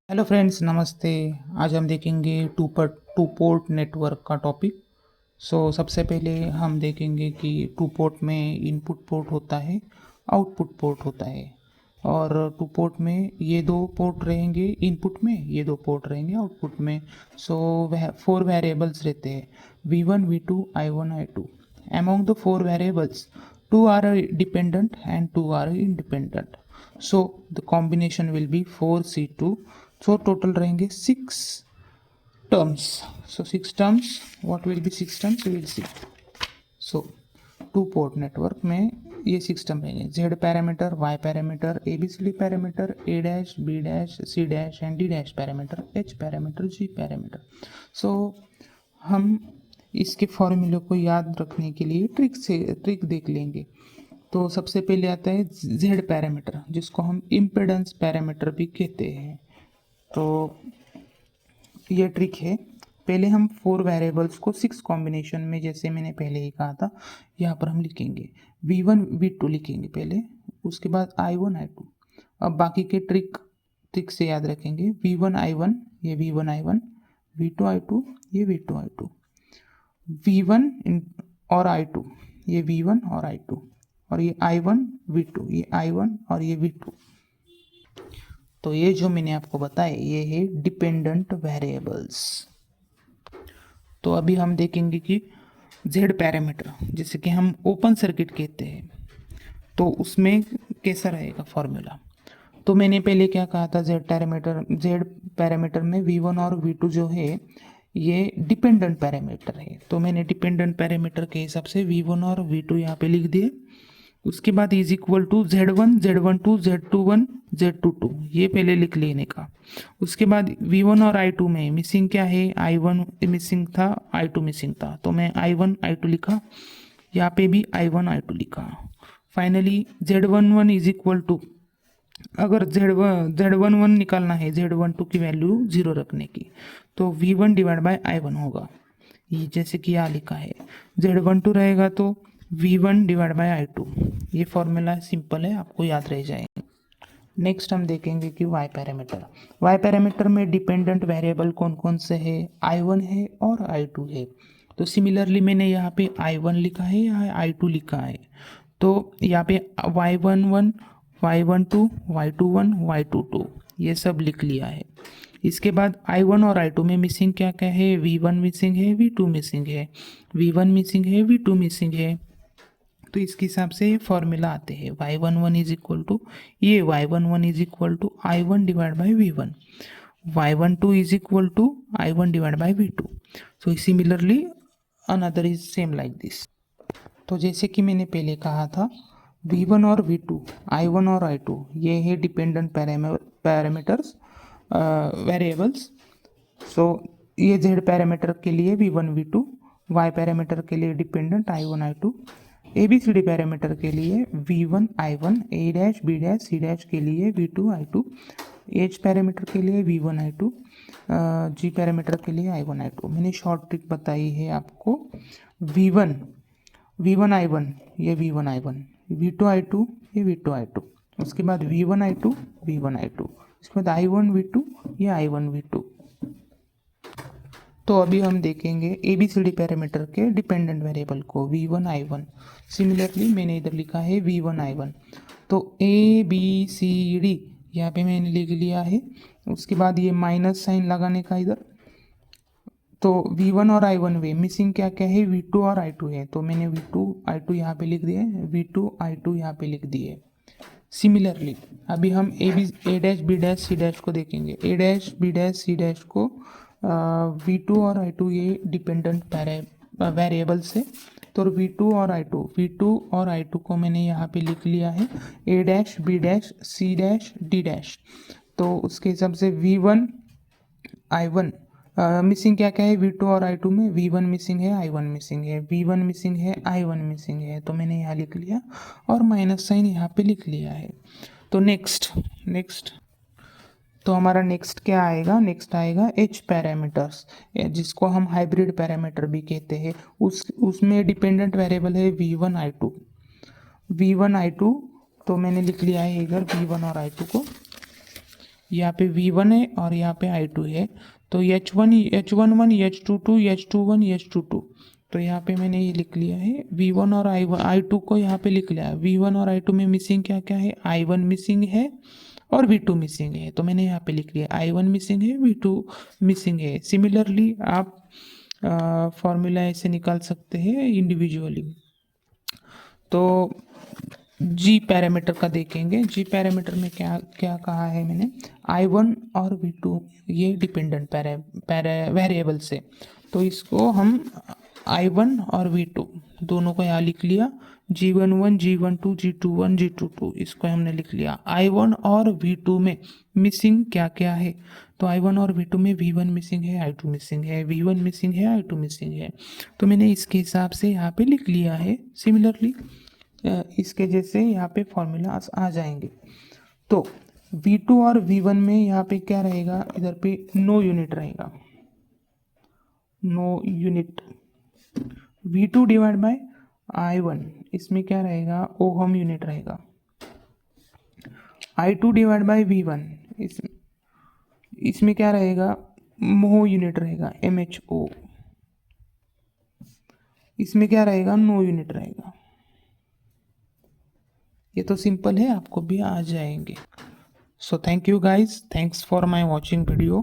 Hello friends, नमस्ते। आज हम देखेंगे टू पोर्ट नेटवर्क का टॉपिक। सबसे पहले हम देखेंगे कि टू पोर्ट में इनपुट पोर्ट होता है, आउटपुट पोर्ट होता है। और टू पोर्ट में ये दो पोर्ट रहेंगे इनपुट में, ये दो पोर्ट रहेंगे आउटपुट में। वह 4 वेरिएबल्स रहते हैं, V1 V2 I1 I2। Among the 4 variables, 2 are dependent and 2 are independent. So the combination will be 4C2। So total रहेंगे 6 terms। So 6 terms, what will be 6 terms we will see। So two port network में ये 6 term रहेंगे, Z parameter, Y parameter, ABCD parameter, A dash, B dash, C dash and D dash parameter, H parameter, G parameter. So हम इसके फॉर्मूले को याद रखने के लिए ट्रिक देख लेंगे। तो सबसे पहले आता है Z पैरामीटर, जिसको हम इम्पेडेंस पैरामीटर भी कहते हैं। तो ये ट्रिक है। पहले हम 4 वेरिएबल्स को 6 कॉम्बिनेशन में, जैसे मैंने पहले ही कहा था, यहाँ पर हम लिखेंगे V1 V2 लिखेंगे पहले, उसके बाद I1 I2। अब बाकी के ट्रिक से याद रखेंगे। V1 I1 ये V1 I1, V2 I2 ये V2 I2, V1 और I2 ये V1 और I2, और ये I1 V2 ये I1 और ये V2। तो ये जो मैंने आपको बताया ये है डिपेंडेंट वेरिएबल्स। तो अभी हम देखेंगे कि Z पैरामीटर, जैसे कि हम ओपन सर्किट कहते हैं, तो उसमें कैसा रहेगा फॉर्मूला। तो मैंने पहले क्या कहा था, Z पैरामीटर में V1 और V2 जो है ये डिपेंडेंट पैरामीटर है। तो मैंने डिपेंडेंट पैरामीटर के हिसाब से V1 और V2 यहाँ पे लिख दिए। उसके बाद is equal to Z1 Z12 Z21 Z22, ये पहले लिख लेने का। उसके बाद V1 और I2 में मिसिंग क्या है, I1 मिसिंग था, I2 मिसिंग था, तो मैं I1 I2 लिखा, यहाँ पे भी I1 I2 लिखा। Finally Z11 is equal to, अगर Z11 निकालना है, Z12 की वैल्यू 0 रखने की, तो V1 डिवाइड बाय I1 होगा। ये जैसे कि यहाँ लिखा है, Z12 रहेगा तो V1 डिवाइड बाय I2। ये फॉर्मूला सिंपल है, आपको याद रह जाएगा। नेक्स्ट हम देखेंगे कि Y पैरामीटर। Y पैरामीटर में डिपेंडेंट वेरिएबल कौन कौन से है, I1 है और I2 है। तो सिमिलरली मैंने यहाँ पे I1 लिखा है, यहाँ I2 लिखा है। तो यहाँ पे Y11 Y12 Y21 Y22 ये सब लिख लिया है। इसके बाद I1 और I2 में मिसिंग क्या क्या है, V1 मिसिंग है, V2 मिसिंग है, V1 मिसिंग है, V2 मिसिंग है। तो इसके हिसाब से ये फॉर्मूला आते हैं, Y11 इज इक्वल टू, ये Y11 is equal to I1 divide by V1, Y12 is equal to I1 divide by V2। So similarly another is same like this. तो जैसे कि मैंने पहले कहा था, V1 और V2, I1 और I2 ये है डिपेंडेंट पैरामीटर्स वेरिएबल्स। सो ये Z पैरामीटर के लिए V1 V2, Y पैरामीटर के लिए dependent I1 I2, ABCD parameter के लिए V1 I1, A dash B dash C dash के लिए V2 I2, H पैरामीटर के लिए V1 I2, G पैरामीटर के लिए I1 I2। मैंने शॉर्ट ट्रिक बताई है आपको। V1 I1 ये V1 I1, V2 I2 ये V2 I2, उसके बाद V1 I2 V1 I2, इसके बाद I1 V2 ये I1 V2। तो अभी हम देखेंगे ABCD पैरामीटर के डिपेंडेंट वेरिएबल को, V1 I1। सिमिलरली मैंने इधर लिखा है V1 I1, तो ABCD यहाँ पे मैंने लिख लिया है। उसके बाद ये माइनस साइन लगाने का इधर। तो V1 और I1 वे मिसिंग क्या क्या है, V2 और I2 है, तो मैंने V2 I2 यहाँ पे लिख दिए, V2 I2 यहाँ पे लिख दिए। सिमिलरली अभी हम A dash B dash C dash को देखेंगे। A dash B dash C dash को V2 और I2 ये डिपेंडेंट वेरिएबल्स है। तो V2 और I2 को मैंने यहाँ पे लिख लिया है, A dash B dash C dash D dash. तो उसके हिसाब से V1 I1 मिसिंग क्या क्या है, V2 और I2 में V1 मिसिंग है, I1 मिसिंग है, V1 मिसिंग है, I1 मिसिंग है, तो मैंने यहाँ लिख लिया और माइनस साइन यहाँ पे लिख लिया है। तो नेक्स्ट तो हमारा नेक्स्ट क्या आएगा, नेक्स्ट आएगा H पैरामीटर्स, जिसको हम हाइब्रिड पैरामीटर भी कहते हैं। उसमें डिपेंडेंट वेरिएबल है V1 I2। तो मैंने लिख लिया है इधर V1 और I2 को। यहाँ पे V1 है और यहाँ पे I2 है, तो H1 H11 H22 H21 H22, तो यहाँ पे मैंने ये लिख लिया है V1 और I2 को यहाँ पे लिख लिया है। V1 और I2 में मिसिंग क्या क्या है, I1 मिसिंग है और V2 मिसिंग है, तो मैंने यहाँ पे लिख लिया I1 मिसिंग है, V2 मिसिंग है। सिमिलरली आप फॉर्मूला ऐसे निकाल सकते हैं इंडिविजुअली। तो जी पैरामीटर का देखेंगे। जी पैरामीटर में क्या क्या कहा है मैंने, I1 और V2 ये डिपेंडेंट वेरिएबल्स है, तो इसको हम I1 और V2 दोनों को यहाँ लिख लिया। G11 G12 G21 G22 इसको हमने लिख लिया। I1 और V2 में मिसिंग क्या क्या है, तो I1 और V2 में V1 मिसिंग है, I2 मिसिंग है, V1 मिसिंग है, I2 मिसिंग है, तो मैंने इसके हिसाब से यहाँ पे लिख लिया है। सिमिलरली इसके जैसे यहाँ पे फॉर्मूला आ जाएंगे। तो V2 और V1 में यहाँ पे क्या रहेगा, इधर पे नो यूनिट रहेगा, no unit. V2 divide by I1 इसमें क्या रहेगा, ओहम यूनिट रहेगा। I2 डिवाइड बाय V1 इसमें क्या रहेगा, मोह यूनिट रहेगा, MHO। इसमें क्या रहेगा, नो यूनिट रहेगा। ये तो सिंपल है, आपको भी आ जाएंगे। So thank you guys, thanks for my watching video.